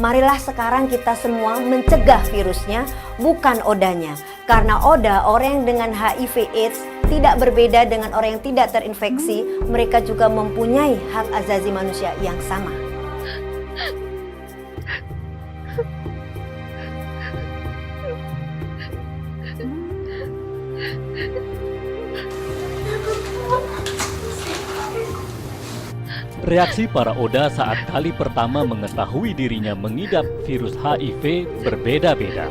Marilah sekarang kita semua mencegah virusnya, bukan odanya. Karena oda, orang yang dengan HIV AIDS tidak berbeda dengan orang yang tidak terinfeksi. Mereka juga mempunyai hak asasi manusia yang sama. Reaksi para Oda saat kali pertama mengetahui dirinya mengidap virus HIV berbeda-beda.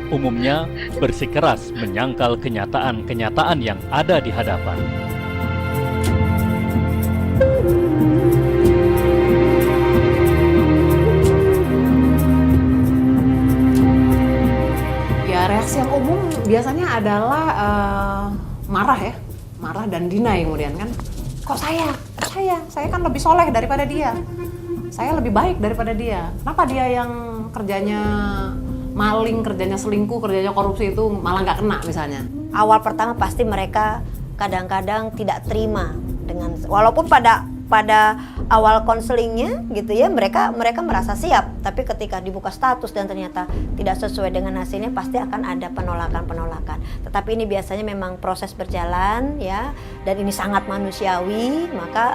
Umumnya bersikeras menyangkal kenyataan-kenyataan yang ada di hadapan. Ya, reaksi yang umum biasanya adalah marah ya, marah dan deny kemudian kan. Kok saya kan lebih soleh daripada dia, saya lebih baik daripada dia. Kenapa dia yang kerjanya maling, kerjanya selingkuh, kerjanya korupsi itu malah nggak kena misalnya? Awal pertama pasti mereka kadang-kadang tidak terima dengan, walaupun pada awal konselingnya gitu ya, mereka merasa siap, tapi ketika dibuka status dan ternyata tidak sesuai dengan hasilnya, pasti akan ada penolakan. Tetapi ini biasanya memang proses berjalan ya, dan ini sangat manusiawi, maka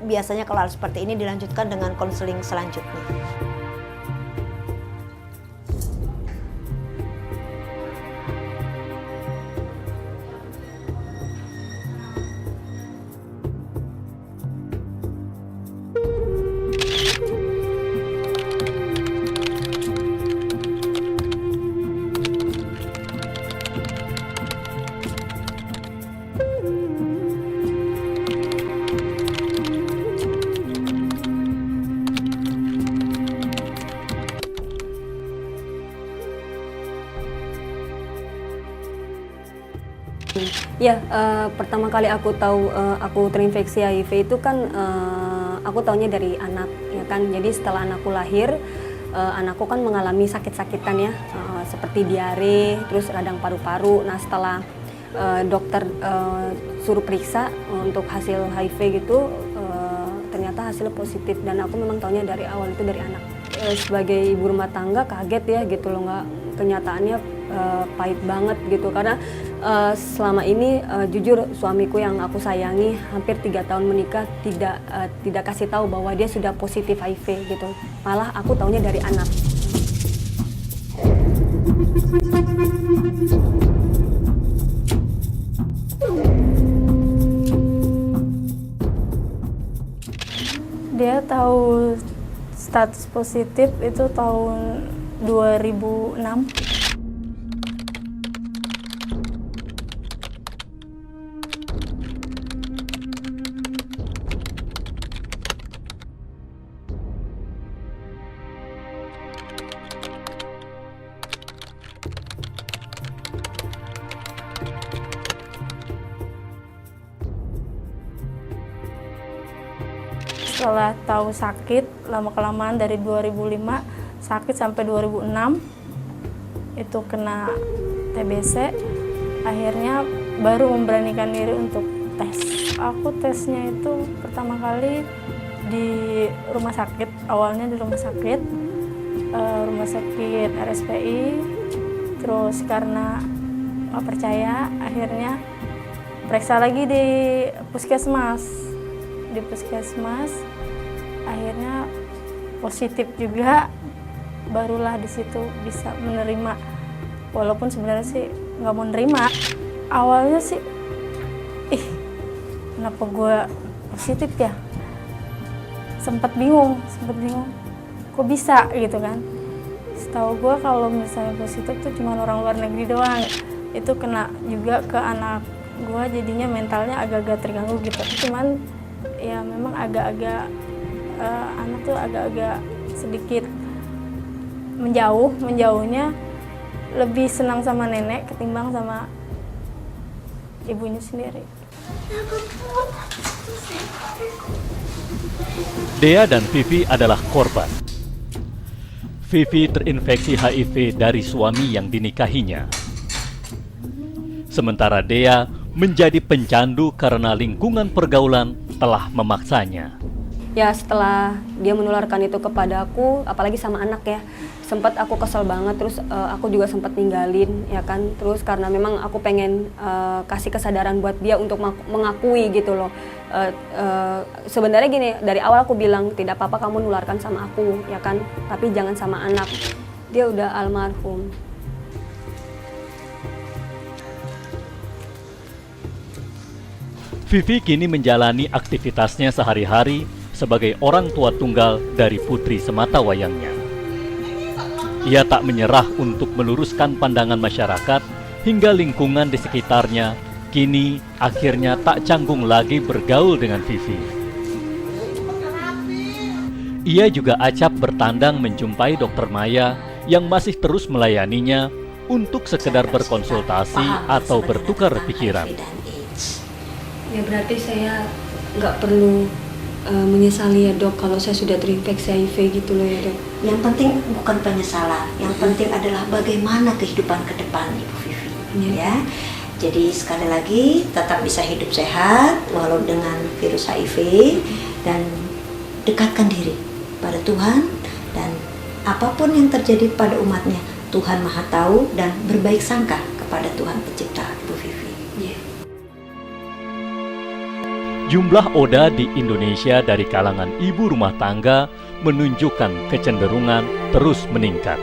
biasanya kalau hal seperti ini dilanjutkan dengan konseling selanjutnya. Ya, pertama kali aku tahu aku terinfeksi HIV itu kan aku taunya dari anak, ya kan. Jadi setelah anakku lahir, anakku kan mengalami sakit-sakitan ya, seperti diare, terus radang paru-paru. Nah, setelah dokter suruh periksa untuk hasil HIV gitu, ternyata hasilnya positif, dan aku memang taunya dari awal itu dari anak. Sebagai ibu rumah tangga kaget ya gitu loh, kenyataannya pahit banget gitu, karena selama ini jujur suamiku yang aku sayangi hampir 3 tahun menikah tidak kasih tahu bahwa dia sudah positif HIV gitu, malah aku taunya dari anak. Dia tahu status positif itu tahun 2006. Setelah tahu sakit, lama-kelamaan dari 2005 sakit sampai 2006 itu kena TBC, akhirnya baru memberanikan diri untuk tes. Aku tesnya itu pertama kali di rumah sakit, awalnya di rumah sakit RSPI, terus karena nggak percaya akhirnya periksa lagi di puskesmas. Di puskesmas akhirnya positif juga, barulah di situ bisa menerima, walaupun sebenarnya sih nggak mau nerima. Awalnya sih kenapa gue positif ya, sempat bingung kok bisa gitu kan. Setahu gue kalau misalnya positif tuh cuma orang luar negeri doang, itu kena juga ke anak gue, jadinya mentalnya agak-agak terganggu gitu. Cuman ya memang agak-agak anak tuh agak-agak sedikit menjauhnya, lebih senang sama nenek ketimbang sama ibunya sendiri. Dea dan Vivi adalah korban. Vivi terinfeksi HIV dari suami yang dinikahinya. Sementara Dea menjadi pencandu karena lingkungan pergaulan telah memaksanya. ya setelah dia menularkan itu kepada aku, apalagi sama anak ya, sempat aku kesel banget. Terus aku juga sempat ninggalin ya kan, terus karena memang aku pengen kasih kesadaran buat dia untuk mengakui gitu loh. Sebenarnya gini, dari awal aku bilang tidak apa-apa kamu nularkan sama aku ya kan, tapi jangan sama anak, dia udah almarhum. Vivi kini menjalani aktivitasnya sehari-hari sebagai orang tua tunggal dari putri sematawayangnya. Ia tak menyerah untuk meluruskan pandangan masyarakat hingga lingkungan di sekitarnya kini akhirnya tak canggung lagi bergaul dengan Vivi. Ia juga acap bertandang menjumpai Dokter Maya yang masih terus melayaninya untuk sekedar berkonsultasi atau bertukar pikiran. Ya berarti saya nggak perlu menyesali ya dok kalau saya sudah terinfeksi HIV gitu loh ya dok. Yang penting bukan penyesalan, yang penting adalah bagaimana kehidupan ke depan Ibu Vivi. Ya. Jadi sekali lagi tetap bisa hidup sehat walau dengan virus HIV dan dekatkan diri pada Tuhan, dan apapun yang terjadi pada umatnya Tuhan Maha Tahu, dan berbaik sangka kepada Tuhan Pencipta Ibu Vivi. Jumlah ODA di Indonesia dari kalangan ibu rumah tangga menunjukkan kecenderungan terus meningkat.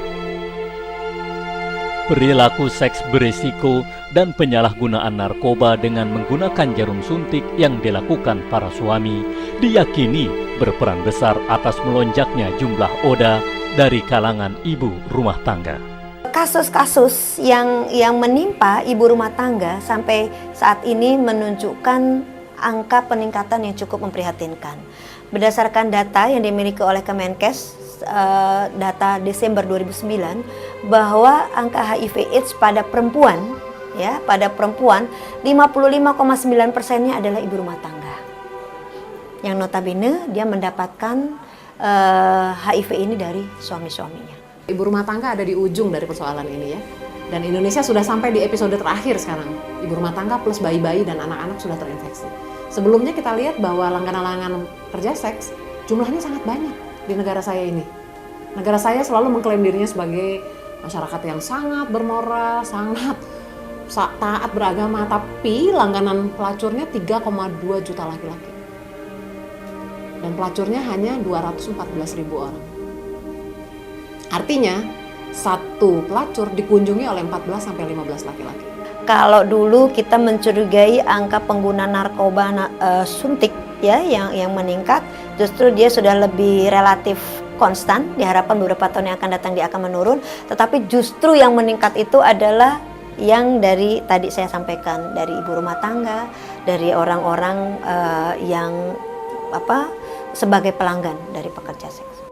Perilaku seks berisiko dan penyalahgunaan narkoba dengan menggunakan jarum suntik yang dilakukan para suami diyakini berperan besar atas melonjaknya jumlah ODA dari kalangan ibu rumah tangga. Kasus-kasus yang menimpa ibu rumah tangga sampai saat ini menunjukkan angka peningkatan yang cukup memprihatinkan. Berdasarkan data yang dimiliki oleh Kemenkes, data Desember 2009, bahwa angka HIV/AIDS pada perempuan, ya, pada perempuan 55,9%-nya adalah ibu rumah tangga. Yang notabene dia mendapatkan HIV ini dari suami-suaminya. Ibu rumah tangga ada di ujung dari persoalan ini ya. Dan Indonesia sudah sampai di episode terakhir sekarang. Ibu rumah tangga plus bayi-bayi dan anak-anak sudah terinfeksi. Sebelumnya kita lihat bahwa langganan-langganan kerja seks jumlahnya sangat banyak di negara saya ini. Negara saya selalu mengklaim dirinya sebagai masyarakat yang sangat bermoral, sangat taat beragama, tapi langganan pelacurnya 3,2 juta laki-laki. Dan pelacurnya hanya 214.000 orang. Artinya, satu pelacur dikunjungi oleh 14-15 laki-laki. Kalau dulu kita mencurigai angka pengguna narkoba suntik ya yang meningkat, justru dia sudah lebih relatif konstan. Diharapkan beberapa tahun yang akan datang dia akan menurun, tetapi justru yang meningkat itu adalah yang dari tadi saya sampaikan, dari ibu rumah tangga, dari orang-orang yang sebagai pelanggan dari pekerja seks.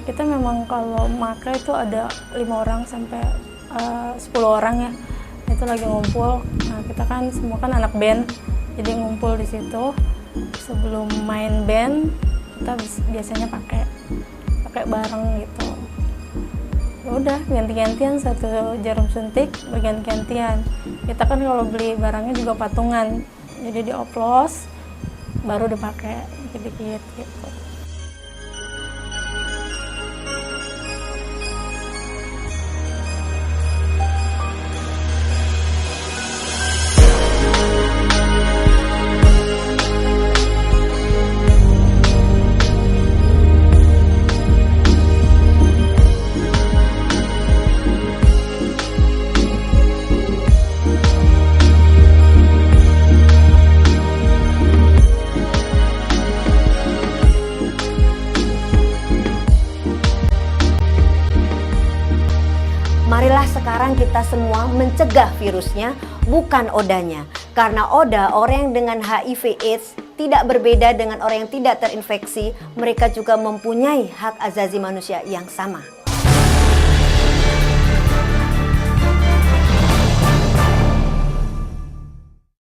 Kita memang kalau makai itu ada 5 orang sampai 10 orang ya, itu lagi ngumpul. Nah kita kan semua kan anak band, jadi ngumpul di situ. Sebelum main band kita biasanya pakai bareng gitu. Ya udah ganti-gantian satu jarum suntik, berganti-gantian. Kita kan kalau beli barangnya juga patungan, jadi dioplos baru dipakai dikit-dikit gitu. marilah sekarang kita semua mencegah virusnya, bukan odanya. Karena oda, orang yang dengan HIV AIDS tidak berbeda dengan orang yang tidak terinfeksi, mereka juga mempunyai hak asasi manusia yang sama.